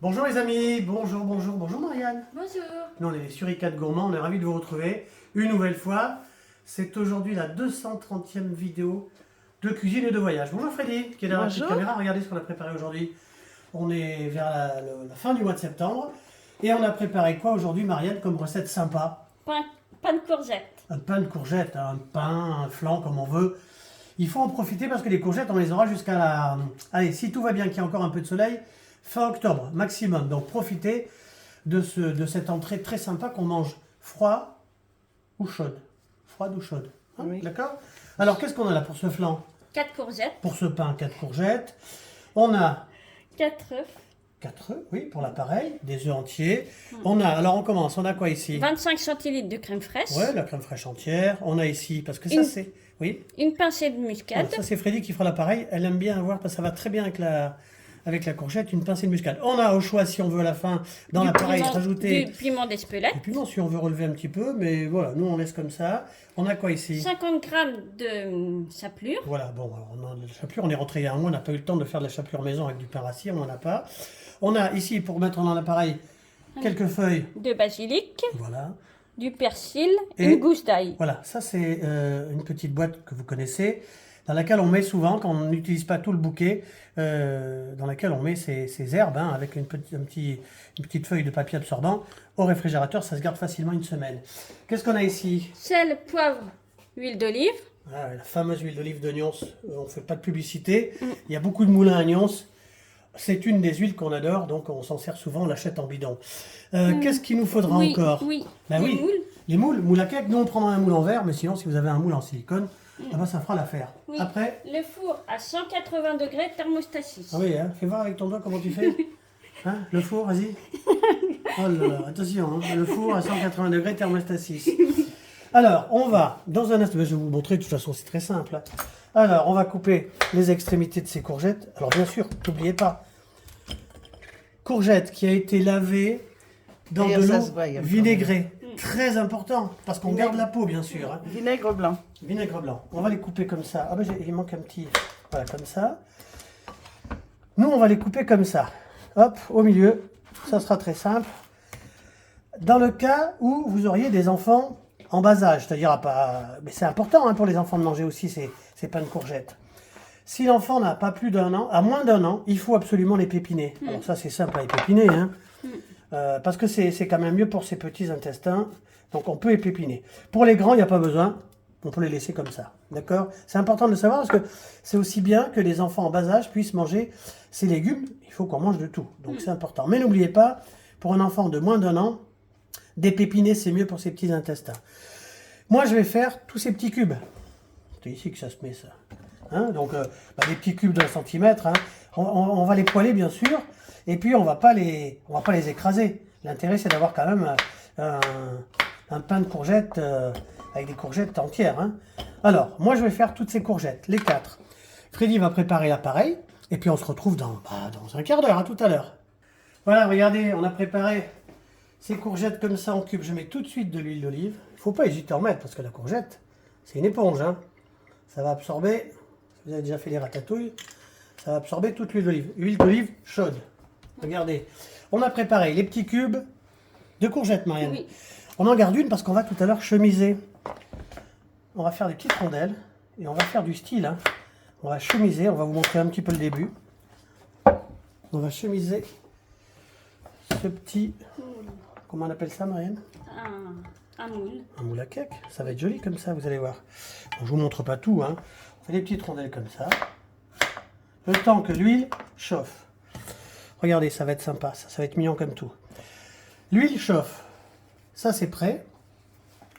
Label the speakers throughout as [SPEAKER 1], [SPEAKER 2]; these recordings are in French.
[SPEAKER 1] Bonjour les amis, bonjour Marianne.
[SPEAKER 2] Bonjour.
[SPEAKER 1] Nous on est les Suricates Gourmands, on est ravis de vous retrouver une nouvelle fois. C'est aujourd'hui la 230e vidéo de cuisine et de voyage. Bonjour Freddy, qui est derrière la petite caméra, regardez ce qu'on a préparé aujourd'hui. On est vers la fin du mois de septembre et on a préparé quoi aujourd'hui Marianne comme recette sympa?
[SPEAKER 2] Pain de courgettes.
[SPEAKER 1] Un pain de courgettes, un pain, un flan comme on veut. Il faut en profiter parce que les courgettes on les aura jusqu'à la... Allez, si tout va bien, qu'il y a encore un peu de soleil, fin octobre maximum. Donc profitez de cette entrée très sympa qu'on mange froid ou chaude. Froide ou chaude. Hein,
[SPEAKER 3] Oui.
[SPEAKER 1] D'accord? Alors qu'est-ce qu'on a là pour ce flan?
[SPEAKER 2] 4 courgettes.
[SPEAKER 1] Pour ce pain, 4 courgettes. On a
[SPEAKER 2] 4 œufs.
[SPEAKER 1] 4 œufs, oui, pour l'appareil, des œufs entiers. On a, alors on commence, on a quoi ici?
[SPEAKER 2] 25 centilitres de crème fraîche.
[SPEAKER 1] Ouais, la crème fraîche entière. On a ici, parce que ça
[SPEAKER 2] Une-
[SPEAKER 1] c'est... Oui,
[SPEAKER 2] Une pincée de muscade.
[SPEAKER 1] voilà, ça c'est Freddy qui fera l'appareil. Elle aime bien avoir, parce que ça va très bien avec la courgette, une pincée de muscade. On a au choix, si on veut à la fin, dans l'appareil, rajouter
[SPEAKER 2] Du piment d'Espelette.
[SPEAKER 1] du piment, si on veut relever un petit peu. Mais voilà, nous on laisse comme ça. On a quoi ici?
[SPEAKER 2] 50 grammes de chapelure.
[SPEAKER 1] Voilà, bon, alors, on a de la chapelure. On est rentré il y a un mois, on n'a pas eu le temps de faire de la chapelure maison avec du pain rassis, on n'en a pas. On a ici, pour mettre dans l'appareil, quelques feuilles.
[SPEAKER 2] De basilic.
[SPEAKER 1] Voilà.
[SPEAKER 2] Du persil.
[SPEAKER 1] Et-
[SPEAKER 2] Une gousse d'ail.
[SPEAKER 1] Voilà, ça c'est une petite boîte que vous connaissez, dans laquelle on met souvent, quand on n'utilise pas tout le bouquet, dans laquelle on met ces herbes, hein, avec une petite feuille de papier absorbant, au réfrigérateur, ça se garde facilement une semaine. Qu'est-ce qu'on a ici?
[SPEAKER 2] Sel, poivre, huile d'olive.
[SPEAKER 1] Ah, la fameuse huile d'olive de Nyons, on ne fait pas de publicité, il y a beaucoup de moulins à Nyons. C'est une des huiles qu'on adore, donc on s'en sert souvent, on l'achète en bidon. Qu'est-ce qu'il nous faudra
[SPEAKER 2] Oui,
[SPEAKER 1] encore?
[SPEAKER 2] oui.
[SPEAKER 1] Bah
[SPEAKER 2] Des
[SPEAKER 1] oui.
[SPEAKER 2] moules.
[SPEAKER 1] Les moules à cake, nous on prendra un moule en verre, mais sinon si vous avez un moule en silicone, là-bas ça fera l'affaire.
[SPEAKER 2] Oui.
[SPEAKER 1] Après,
[SPEAKER 2] Le four à 180 degrés thermostat 6.
[SPEAKER 1] ah oui, hein, fais voir avec ton doigt comment tu fais. Hein, le four, vas-y. Oh là là, attention, hein, le four à 180 degrés thermostat 6. Alors, on va, dans un instant, je vais vous montrer, de toute façon c'est très simple. Hein. Alors, on va couper les extrémités de ces courgettes. Alors bien sûr, n'oubliez pas, courgette qui a été lavée dans
[SPEAKER 3] D'ailleurs,
[SPEAKER 1] de
[SPEAKER 3] ça
[SPEAKER 1] l'eau
[SPEAKER 3] se voit, il y a
[SPEAKER 1] vinaigrée. Très important, parce qu'on garde la peau bien sûr. Hein.
[SPEAKER 3] Vinaigre blanc.
[SPEAKER 1] Vinaigre blanc. On va les couper comme ça. Ah ben il manque un petit... Voilà, comme ça. Nous, on va les couper comme ça. Hop, au milieu. Ça sera très simple. Dans le cas où vous auriez des enfants en bas âge, c'est-à-dire à pas... Mais c'est important hein, pour les enfants de manger aussi ces pains de courgettes. Si l'enfant n'a pas plus d'un an, à moins d'un an, il faut absolument les pépiner. Alors ça, c'est simple à épépiner, hein. Parce que c'est quand même mieux pour ses petits intestins. Donc on peut épépiner. Pour les grands, il n'y a pas besoin. On peut les laisser comme ça. D'accord? C'est important de le savoir parce que c'est aussi bien que les enfants en bas âge puissent manger ces légumes. Il faut qu'on mange de tout. Donc c'est important. Mais n'oubliez pas, pour un enfant de moins d'un an, dépépiner, c'est mieux pour ses petits intestins. Moi, je vais faire tous ces petits cubes. C'est ici que ça se met, ça. Hein, donc, des petits cubes d'un centimètre. Hein. On va les poêler, bien sûr. Et puis, on va pas les écraser. L'intérêt, c'est d'avoir quand même un pain de courgettes avec des courgettes entières. Hein. Alors, moi, je vais faire toutes ces courgettes, les 4. Freddy va préparer l'appareil. Et puis, on se retrouve dans un quart d'heure, à tout à l'heure. Voilà, regardez, on a préparé ces courgettes comme ça en cubes. Je mets tout de suite de l'huile d'olive. Il ne faut pas hésiter à en mettre parce que la courgette, c'est une éponge. Hein. Ça va absorber, si vous avez déjà fait les ratatouilles, ça va absorber toute l'huile d'olive. Huile d'olive chaude. Regardez. On a préparé les petits cubes de courgettes, Marianne.
[SPEAKER 2] Oui.
[SPEAKER 1] On en garde une parce qu'on va tout à l'heure chemiser. On va faire des petites rondelles et on va faire du style. Hein. On va chemiser, on va vous montrer un petit peu le début. On va chemiser ce petit... Comment on appelle ça, Marianne?
[SPEAKER 2] Un moule.
[SPEAKER 1] Un moule à cake. Ça va être joli comme ça, vous allez voir. Bon, je vous montre pas tout. Hein. On fait des petites rondelles comme ça. Le temps que l'huile chauffe. Regardez, ça va être sympa. Ça va être mignon comme tout. L'huile chauffe. Ça, c'est prêt.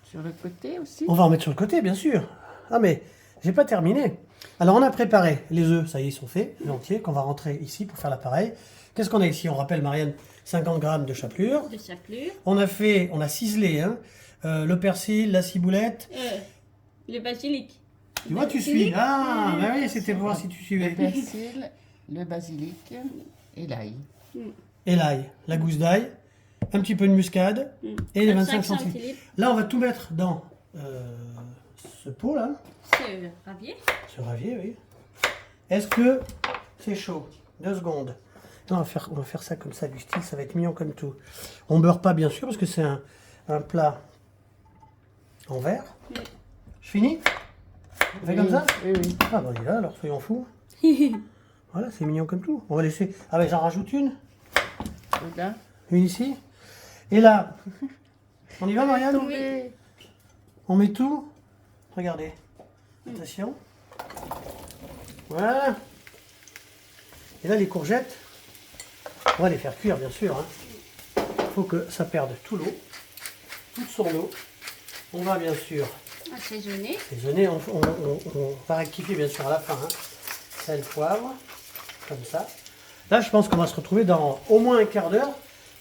[SPEAKER 3] Sur le côté aussi.
[SPEAKER 1] On va en mettre sur le côté, bien sûr. Ah, mais j'ai pas terminé. Alors, on a préparé les œufs. Ça y est, ils sont faits. Les entiers, qu'on va rentrer ici pour faire l'appareil. Qu'est-ce qu'on a ici? On rappelle, Marianne, 50 grammes de chapelure.
[SPEAKER 2] De chapelure.
[SPEAKER 1] On a ciselé hein, le persil, la ciboulette.
[SPEAKER 2] Le basilic.
[SPEAKER 1] Tu vois, tu suis. Ah, bah oui, c'était pour voir si tu
[SPEAKER 3] Le
[SPEAKER 1] suivais.
[SPEAKER 3] persil, le basilic et l'ail.
[SPEAKER 1] Et l'ail, la gousse d'ail, un petit peu de muscade et les 25 centilitres. Là, on va tout mettre dans ce pot là,
[SPEAKER 2] Ce ravier.
[SPEAKER 1] ce ravier, oui. Est-ce que c'est chaud? 2 secondes. Non, on va faire ça comme ça, du style, ça va être mignon comme tout. On beurre pas, bien sûr, parce que c'est un plat en verre.
[SPEAKER 2] Oui.
[SPEAKER 1] Je finis? On fait comme ça?
[SPEAKER 3] Oui, oui.
[SPEAKER 1] Ah, bah, il est là, alors soyons fous. Voilà, c'est mignon comme tout. On va laisser... Ah, ben, j'en rajoute une.
[SPEAKER 3] Là.
[SPEAKER 1] Une ici. Et là, on y va, Marianne?
[SPEAKER 3] Oui.
[SPEAKER 1] On met tout. Regardez. Attention. Voilà. Et là, les courgettes, on va les faire cuire, bien sûr. Il faut que ça perde tout l'eau, toute son eau. On va bien sûr
[SPEAKER 2] Assaisonner.
[SPEAKER 1] assaisonner. On va rectifier, bien sûr, à la fin. Hein. Sel, poivre, comme ça. Là, je pense qu'on va se retrouver dans au moins un quart d'heure,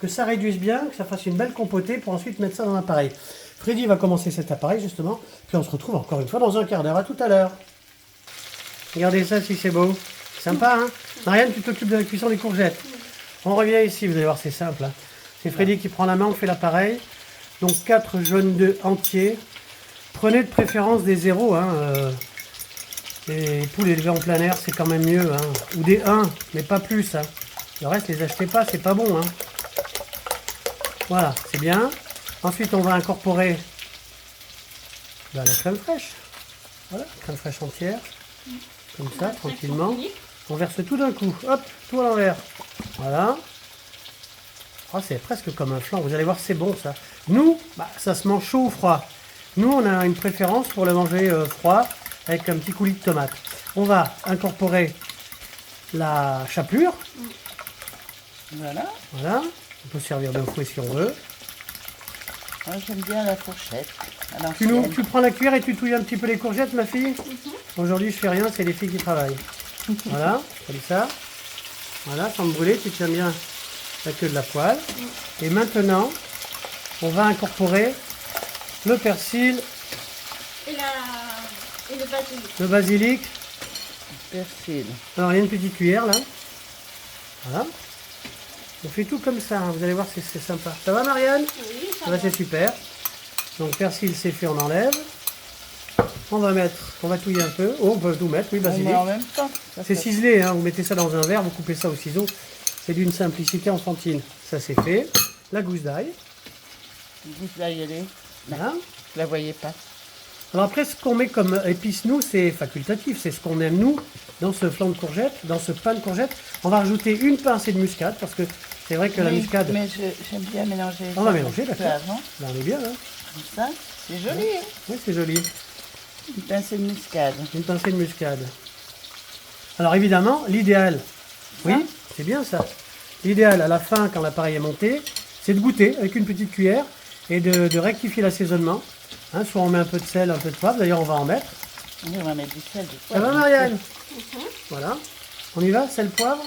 [SPEAKER 1] que ça réduise bien, que ça fasse une belle compotée pour ensuite mettre ça dans l'appareil. Freddy va commencer cet appareil, justement. Puis on se retrouve encore une fois dans un quart d'heure. À tout à l'heure. Regardez ça si c'est beau. Sympa, hein? Marianne, tu t'occupes de la cuisson des courgettes. On revient ici, vous allez voir, c'est simple. Hein. C'est Freddy qui prend la main, on fait l'appareil. Donc 4 jaunes d'œufs entiers. Prenez de préférence des zéros. Hein. Les poules élevées en plein air, c'est quand même mieux. Hein. Ou des 1, mais pas plus. Hein. Le reste, les achetez pas, c'est pas bon. Hein. Voilà, c'est bien. Ensuite, on va incorporer la crème fraîche. Voilà, crème fraîche entière. Comme ça, tranquillement. On verse tout d'un coup. Hop, tout à l'envers. Voilà. Oh, c'est presque comme un flan. Vous allez voir, c'est bon ça. Nous, bah, ça se mange chaud ou froid. Nous, on a une préférence pour le manger froid avec un petit coulis de tomate. On va incorporer la chapelure.
[SPEAKER 3] Voilà.
[SPEAKER 1] Voilà. On peut servir de fouet si on veut.
[SPEAKER 3] Moi, j'aime bien la fourchette. À l'ancienne.
[SPEAKER 1] Tu prends la cuillère et tu touilles un petit peu les courgettes, ma fille. Aujourd'hui, je fais rien, c'est les filles qui travaillent. Voilà, comme ça. Voilà, sans me brûler, tu tiens bien la queue de la poêle. Et maintenant, on va incorporer le persil,
[SPEAKER 2] Et le basilic.
[SPEAKER 1] le basilic.
[SPEAKER 3] Persil.
[SPEAKER 1] Alors, il y a une petite cuillère là. Voilà. On fait tout comme ça, hein. Vous allez voir, c'est sympa. Ça va, Marianne?
[SPEAKER 2] Oui, ça
[SPEAKER 1] Ça
[SPEAKER 2] va.
[SPEAKER 1] va, c'est super. Donc, persil, c'est fait, on enlève. On va touiller un peu. Oh, on peut tout mettre, oui,
[SPEAKER 3] On met
[SPEAKER 1] basilic.
[SPEAKER 3] en même temps. Ça
[SPEAKER 1] C'est
[SPEAKER 3] fait-
[SPEAKER 1] ciselé, hein. Vous mettez ça dans un verre, vous coupez ça au ciseau. C'est d'une simplicité enfantine. Ça, c'est fait. La gousse d'ail.
[SPEAKER 3] Vous allez y aller.
[SPEAKER 1] Voilà.
[SPEAKER 3] Je la voyais pas.
[SPEAKER 1] Alors après, ce qu'on met comme épices, nous, c'est facultatif. C'est ce qu'on aime, nous, dans ce flan de courgettes, dans ce pain de courgettes. On va rajouter une pincée de muscade, parce que c'est vrai que la
[SPEAKER 3] Oui,
[SPEAKER 1] muscade,
[SPEAKER 3] Mais j'aime bien mélanger.
[SPEAKER 1] On va
[SPEAKER 3] ça
[SPEAKER 1] mélanger,
[SPEAKER 3] un peu
[SPEAKER 1] d'accord.
[SPEAKER 3] avant.
[SPEAKER 1] là, on est bien, hein.
[SPEAKER 3] Comme ça. C'est joli. Hein.
[SPEAKER 1] Oui, c'est joli.
[SPEAKER 3] Une pincée de muscade.
[SPEAKER 1] Une pincée de muscade. Alors évidemment, l'idéal, oui,
[SPEAKER 3] Ça
[SPEAKER 1] c'est bien ça. L'idéal à la fin, quand l'appareil est monté, c'est de goûter avec une petite cuillère et de rectifier l'assaisonnement. Hein, soit on met un peu de sel, un peu de poivre, d'ailleurs on va en mettre.
[SPEAKER 3] Oui, on va mettre du sel. Du
[SPEAKER 1] Ça va
[SPEAKER 3] poivre.
[SPEAKER 1] Marianne? Voilà. On y va, sel, poivre.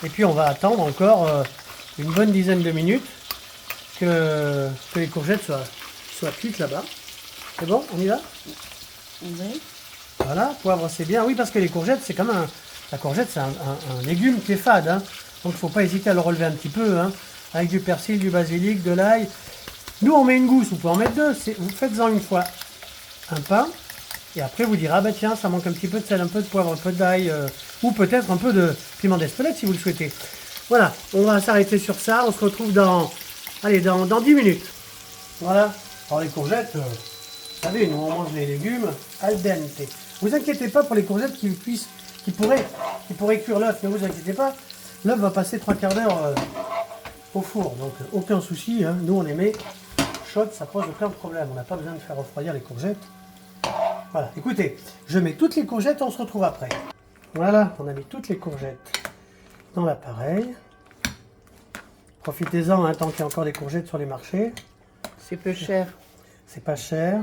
[SPEAKER 1] Et puis on va attendre encore une bonne dizaine de minutes que les courgettes soient cuites là-bas. C'est bon, on y va?
[SPEAKER 3] Oui.
[SPEAKER 1] Voilà, poivre c'est bien. Oui, parce que les courgettes, c'est comme la courgette, c'est un légume qui est fade. Hein. Donc il ne faut pas hésiter à le relever un petit peu. Hein, avec du persil, du basilic, de l'ail. Nous, on met une gousse, vous pouvez en mettre deux. Vous faites-en une fois un pain. Et après, vous direz, ah bah tiens, ça manque un petit peu de sel, un peu de poivre, un peu d'ail. Ou peut-être un peu de piment d'Espelette si vous le souhaitez. Voilà, on va s'arrêter sur ça. On se retrouve dans 10 minutes. Voilà. Alors les courgettes, vous savez, nous on mange les légumes al dente. Vous inquiétez pas pour les courgettes qui pourraient cuire l'œuf, ne vous inquiétez pas. L'œuf va passer 3 quarts d'heure au four, donc aucun souci. Hein. Nous on les met chaudes, ça pose aucun problème. On n'a pas besoin de faire refroidir les courgettes. Voilà, écoutez, je mets toutes les courgettes, on se retrouve après. Voilà, on a mis toutes les courgettes dans l'appareil. Profitez-en hein, tant qu'il y a encore des courgettes sur les marchés.
[SPEAKER 3] C'est peu cher.
[SPEAKER 1] C'est pas cher.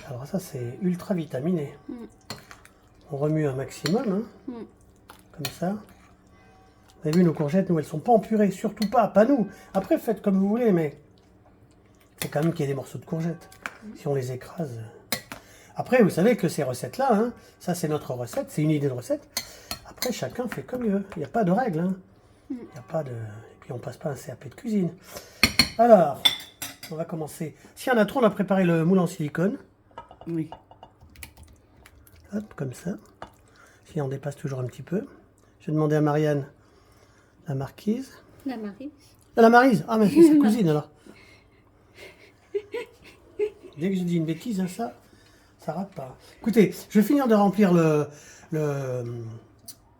[SPEAKER 1] Alors ça c'est ultra vitaminé. On remue un maximum, hein, comme ça. Vous avez vu nos courgettes, nous elles sont pas en purée, surtout pas nous. Après faites comme vous voulez, mais faut quand même qu'il y ait des morceaux de courgettes. Si on les écrase. Après vous savez que ces recettes-là, hein, ça c'est notre recette, c'est une idée de recette. Après chacun fait comme il veut, il n'y a pas de règle. Hein. Il n'y a pas de... Et puis on passe pas un CAP de cuisine. Alors, on va commencer. S'il y en a trop, on a préparé le moule en silicone.
[SPEAKER 3] Oui.
[SPEAKER 1] Hop, comme ça. Si on dépasse toujours un petit peu. Je vais demander à Marianne. La marquise.
[SPEAKER 2] La Marie.
[SPEAKER 1] La Maryse. Ah, mais c'est sa cousine alors. Dès que je dis une bêtise, hein, ça rate pas. Écoutez, je vais finir de remplir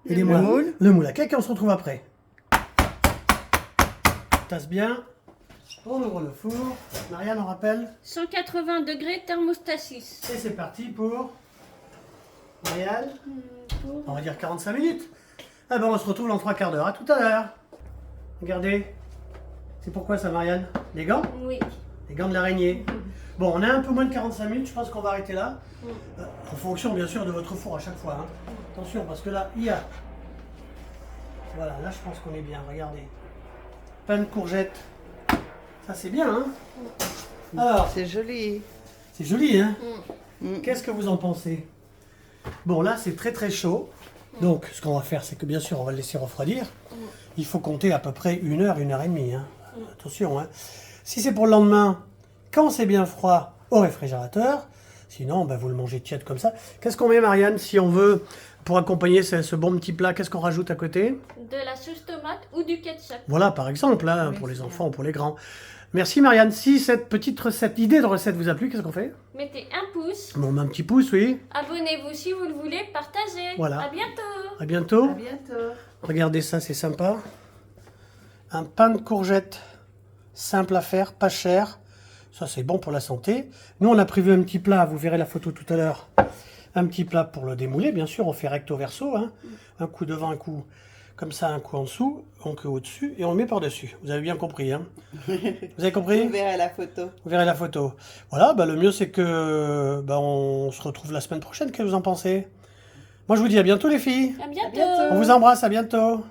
[SPEAKER 1] aidez-moi.
[SPEAKER 3] moule.
[SPEAKER 1] Le moule à cake et on se retrouve après. Tasse bien. On ouvre le four. Marianne, on rappelle.
[SPEAKER 2] 180 degrés, thermostat 6.
[SPEAKER 1] Et c'est parti pour Marianne. On va dire 45 minutes. Ah ben on se retrouve dans 3 quarts d'heure. À tout à l'heure. Regardez. C'est pourquoi ça, Marianne? Les gants?
[SPEAKER 2] Oui.
[SPEAKER 1] Les gants de l'araignée. Bon, on a un peu moins de 45 minutes. Je pense qu'on va arrêter là. En fonction, bien sûr, de votre four à chaque fois. Hein. Attention, parce que là, il y a... Voilà, là, je pense qu'on est bien. Regardez. Pain de courgettes. Ça, c'est bien, hein? Alors,
[SPEAKER 3] C'est joli.
[SPEAKER 1] c'est joli, hein?
[SPEAKER 3] Mm.
[SPEAKER 1] Qu'est-ce que vous en pensez? Bon, là, c'est très très chaud. Donc, ce qu'on va faire, c'est que bien sûr, on va le laisser refroidir. Il faut compter à peu près 1 heure, 1 heure et demie. Hein. Attention, hein. Si c'est pour le lendemain, quand c'est bien froid, au réfrigérateur. Sinon, ben, vous le mangez tiède comme ça. Qu'est-ce qu'on met, Marianne, si on veut, pour accompagner ce bon petit plat? Qu'est-ce qu'on rajoute à côté?
[SPEAKER 2] De la sauce tomate ou du ketchup.
[SPEAKER 1] Voilà, par exemple, hein,
[SPEAKER 3] Oui,
[SPEAKER 1] pour les
[SPEAKER 3] c'est
[SPEAKER 1] enfants ou pour les grands. Merci, Marianne. Si cette petite recette, idée de recette vous a plu, qu'est-ce qu'on fait?
[SPEAKER 2] Mettez un pouce.
[SPEAKER 1] Bon, on met un petit pouce, oui.
[SPEAKER 2] Abonnez-vous si vous le voulez. Partagez.
[SPEAKER 1] Voilà.
[SPEAKER 2] À bientôt.
[SPEAKER 1] À bientôt.
[SPEAKER 3] À bientôt.
[SPEAKER 1] Regardez ça, c'est sympa. Un pain de courgettes simple à faire, pas cher. Ça, c'est bon pour la santé. Nous, on a prévu un petit plat, vous verrez la photo tout à l'heure. Un petit plat pour le démouler, bien sûr. On fait recto verso. Hein. Un coup devant, un coup comme ça, un coup en dessous, un coup au-dessus, et on le met par-dessus. Vous avez bien compris. Hein. Vous avez compris?
[SPEAKER 3] Vous verrez la photo.
[SPEAKER 1] Vous verrez la photo. Voilà, bah, le mieux, c'est que on se retrouve la semaine prochaine. Qu'est-ce que vous en pensez? Moi, je vous dis à bientôt, les filles.
[SPEAKER 2] À bientôt.
[SPEAKER 3] bientôt.
[SPEAKER 1] On vous embrasse, à bientôt.